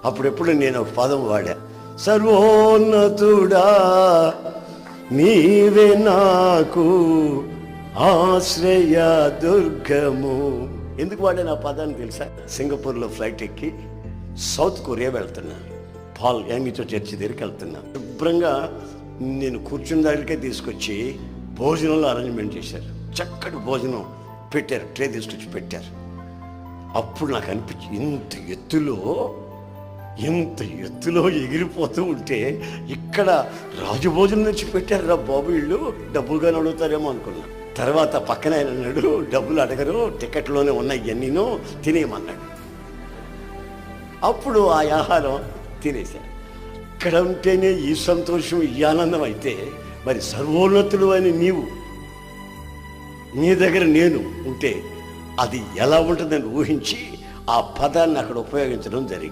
అప్పుడెప్పుడు నేను ఒక పదం వాడా, సర్వోన్నతుడా నీవే నాకు ఆశ్రయ దుర్గము. ఎందుకు వాడే ఆ పదాన్ని తెలుసా? సింగపూర్లో ఫ్లైట్ ఎక్కి సౌత్ కొరియా వెళ్తున్నాను. పాల్ యాంగిచో చర్చి దగ్గరికి వెళ్తున్నాను. శుభ్రంగా నేను కూర్చున్న దగ్గరికే తీసుకొచ్చి భోజనంలో అరేంజ్మెంట్ చేశారు. చక్కటి భోజనం పెట్టారు, ట్రే తీసుకొచ్చి పెట్టారు. అప్పుడు నాకు అనిపించి ఇంత ఎత్తులో ఎగిరిపోతూ ఉంటే ఇక్కడ రాజభోజనం నుంచి పెట్టారు రా బాబు, వీళ్ళు డబ్బులుగానే అడుగుతారేమో అనుకున్నా. తర్వాత పక్కన ఆయన అన్నాడు, డబ్బులు అడగరు, టికెట్లోనే ఉన్నాయి ఇవన్నీనో తినేయమన్నాడు. అప్పుడు ఆ ఆహారం తినేశాను. ఇక్కడ ఉంటేనే ఈ సంతోషం, ఈ ఆనందం అయితే మరి సర్వోన్నతుడు అని నీవు, నీ దగ్గర నేను ఉంటే అది ఎలా ఉంటుందని ఊహించి ఆ పదాన్ని అక్కడ ఉపయోగించడం జరిగింది.